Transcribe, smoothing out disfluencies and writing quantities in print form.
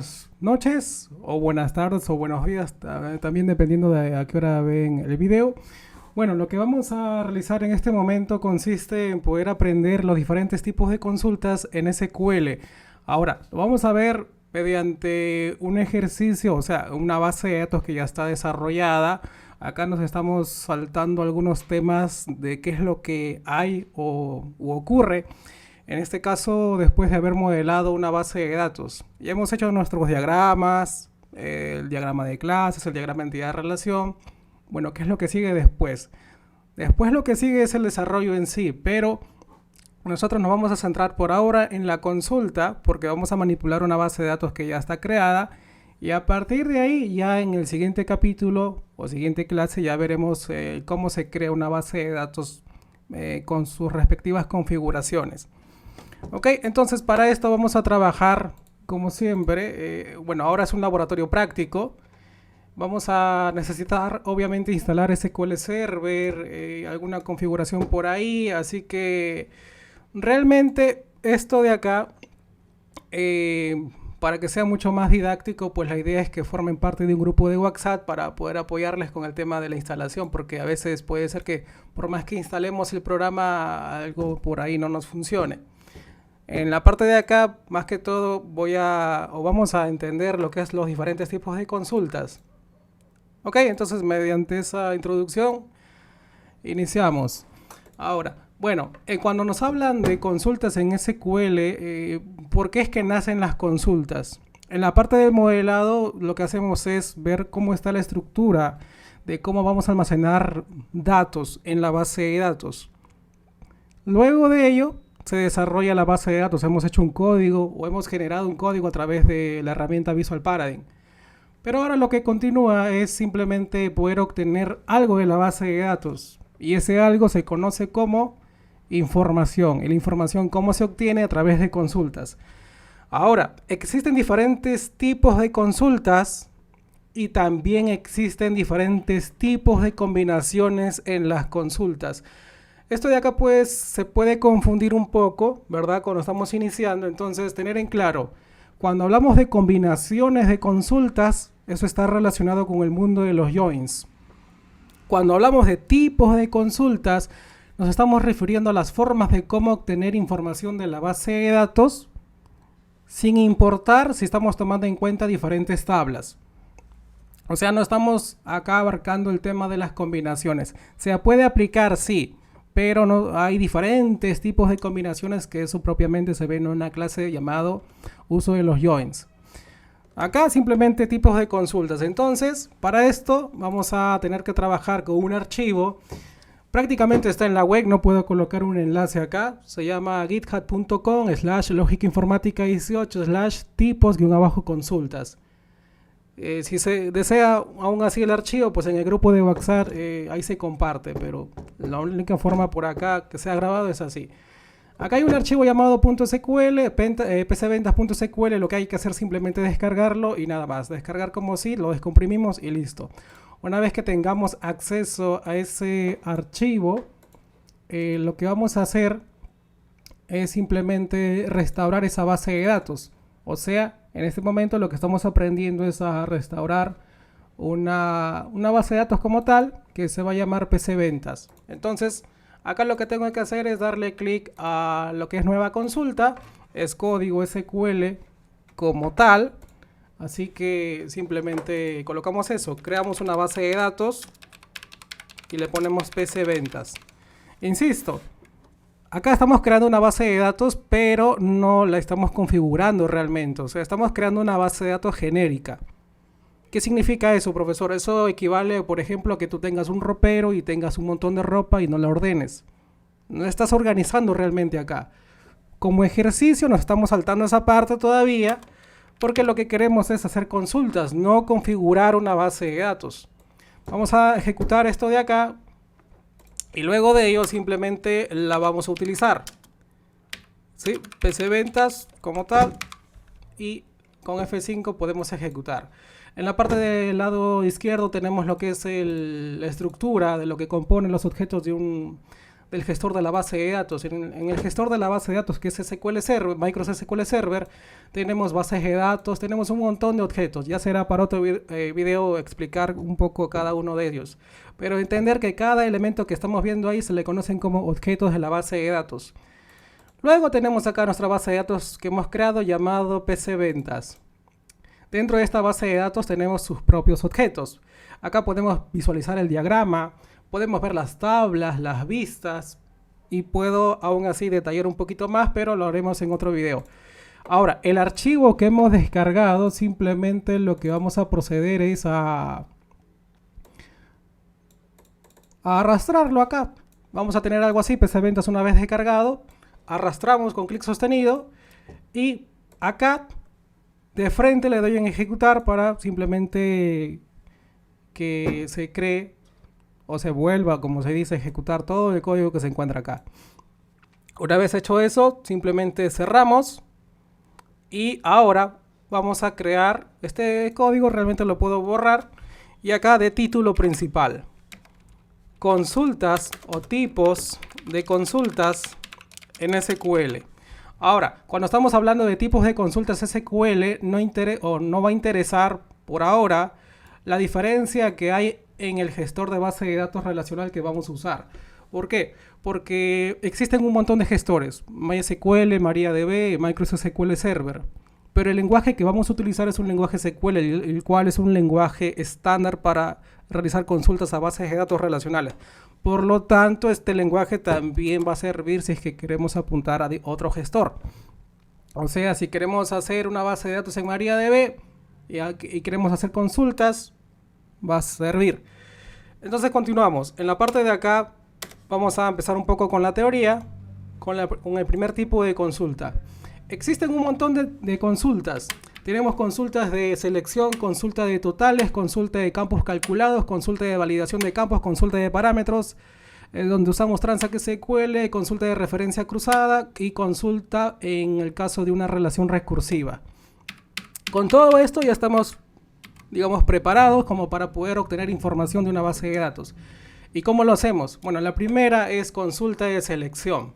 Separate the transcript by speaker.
Speaker 1: buenas noches o buenas tardes o buenos días, también dependiendo de a qué hora ven el video. Bueno, lo que vamos a realizar en este momento consiste en poder aprender los diferentes tipos de consultas en SQL. Ahora, lo vamos a ver mediante un ejercicio, o sea, una base de datos que ya está desarrollada. Acá nos estamos saltando algunos temas de qué es lo que hay u ocurre. En este caso, después de haber modelado una base de datos. Ya hemos hecho nuestros diagramas, el diagrama de clases, el diagrama de entidad-relación. Bueno, ¿qué es lo que sigue después? Después lo que sigue es el desarrollo en sí, pero nosotros nos vamos a centrar por ahora en la consulta, porque vamos a manipular una base de datos que ya está creada. Y a partir de ahí, ya en el siguiente capítulo o siguiente clase, ya veremos cómo se crea una base de datos con sus respectivas configuraciones. Ok, entonces para esto vamos a trabajar como siempre. Bueno, ahora es un laboratorio práctico. Vamos a necesitar obviamente instalar SQL Server, alguna configuración por ahí. Así que realmente esto de acá, para que sea mucho más didáctico, pues la idea es que formen parte de un grupo de WhatsApp para poder apoyarles con el tema de la instalación, porque a veces puede ser que por más que instalemos el programa, algo por ahí no nos funcione. En la parte de acá, más que todo, vamos a entender lo que es los diferentes tipos de consultas. Ok, entonces mediante esa introducción, iniciamos. Ahora, bueno, cuando nos hablan de consultas en SQL, ¿por qué es que nacen las consultas? En la parte del modelado, lo que hacemos es ver cómo está la estructura de cómo vamos a almacenar datos en la base de datos. Luego de ello, se desarrolla la base de datos. Hemos hecho un código o hemos generado un código a través de la herramienta Visual Paradigm. Pero ahora lo que continúa es simplemente poder obtener algo de la base de datos. Y ese algo se conoce como información. Y la información, ¿cómo se obtiene? A través de consultas. Ahora, existen diferentes tipos de consultas y también existen diferentes tipos de combinaciones en las consultas. Esto de acá pues se puede confundir un poco, ¿verdad? Cuando estamos iniciando, entonces tener en claro, cuando hablamos de combinaciones de consultas, eso está relacionado con el mundo de los joins. Cuando hablamos de tipos de consultas, nos estamos refiriendo a las formas de cómo obtener información de la base de datos, sin importar si estamos tomando en cuenta diferentes tablas. O sea, no estamos acá abarcando el tema de las combinaciones. Se puede aplicar, sí, pero no, hay diferentes tipos de combinaciones que eso propiamente se ve en una clase llamado uso de los joins. Acá simplemente tipos de consultas. Entonces, para esto vamos a tener que trabajar con un archivo. Prácticamente está en la web, no puedo colocar un enlace acá. Se llama github.com/logicainformática18/tipos-consultas. Si se desea aún así el archivo, pues en el grupo de WhatsApp ahí se comparte, pero la única forma por acá que sea grabado es así. Acá hay un archivo llamado .sql, pcventas.sql, lo que hay que hacer simplemente descargarlo y nada más. Descargar como si, lo descomprimimos y listo. Una vez que tengamos acceso a ese archivo, lo que vamos a hacer es simplemente restaurar esa base de datos. O sea, en este momento lo que estamos aprendiendo es a restaurar una base de datos como tal que se va a llamar pcventas. Entonces, acá lo que tengo que hacer es darle clic a lo que es nueva consulta. Es código SQL como tal. Así que simplemente colocamos eso. Creamos una base de datos y le ponemos pcventas. Insisto. Acá estamos creando una base de datos, pero no la estamos configurando realmente. O sea, estamos creando una base de datos genérica. ¿Qué significa eso, profesor? Eso equivale, por ejemplo, a que tú tengas un ropero y tengas un montón de ropa y no la ordenes. No estás organizando realmente acá. Como ejercicio nos estamos saltando esa parte todavía, porque lo que queremos es hacer consultas, no configurar una base de datos. Vamos a ejecutar esto de acá. Y luego de ello simplemente la vamos a utilizar. ¿Sí? pcventas como tal. Y con F5 podemos ejecutar. En la parte del lado izquierdo tenemos lo que es la estructura de lo que componen los objetos de del gestor de la base de datos. En el gestor de la base de datos, que es SQL Server, Microsoft SQL Server, tenemos bases de datos, tenemos un montón de objetos. Ya será para otro video explicar un poco cada uno de ellos. Pero entender que cada elemento que estamos viendo ahí se le conocen como objetos de la base de datos. Luego tenemos acá nuestra base de datos que hemos creado llamado PC Ventas. Dentro de esta base de datos tenemos sus propios objetos. Acá podemos visualizar el diagrama, podemos ver las tablas, las vistas, y puedo aún así detallar un poquito más, pero lo haremos en otro video. Ahora, el archivo que hemos descargado, simplemente lo que vamos a proceder es a arrastrarlo acá. Vamos a tener algo así, PC Ventas una vez descargado, arrastramos con clic sostenido y acá de frente le doy en ejecutar para simplemente que se cree o se vuelva, como se dice, ejecutar todo el código que se encuentra acá. Una vez hecho eso, simplemente cerramos y ahora vamos a crear este código. Realmente lo puedo borrar y acá de título principal, consultas o tipos de consultas en SQL. Ahora, cuando estamos hablando de tipos de consultas SQL, no va a interesar por ahora la diferencia que hay en el gestor de base de datos relacional que vamos a usar. ¿Por qué? Porque existen un montón de gestores, MySQL, MariaDB, Microsoft SQL Server. Pero el lenguaje que vamos a utilizar es un lenguaje SQL, el cual es un lenguaje estándar para realizar consultas a bases de datos relacionales. Por lo tanto, este lenguaje también va a servir si es que queremos apuntar a otro gestor. O sea, si queremos hacer una base de datos en MariaDB y queremos hacer consultas, va a servir. Entonces continuamos. En la parte de acá vamos a empezar un poco con la teoría, con el primer tipo de consulta. Existen un montón de consultas. Tenemos consultas de selección, consulta de totales, consulta de campos calculados, consulta de validación de campos, consulta de parámetros, donde usamos Transact SQL, consulta de referencia cruzada y consulta en el caso de una relación recursiva. Con todo esto ya estamos, digamos, preparados como para poder obtener información de una base de datos. ¿Y cómo lo hacemos? Bueno, la primera es consulta de selección.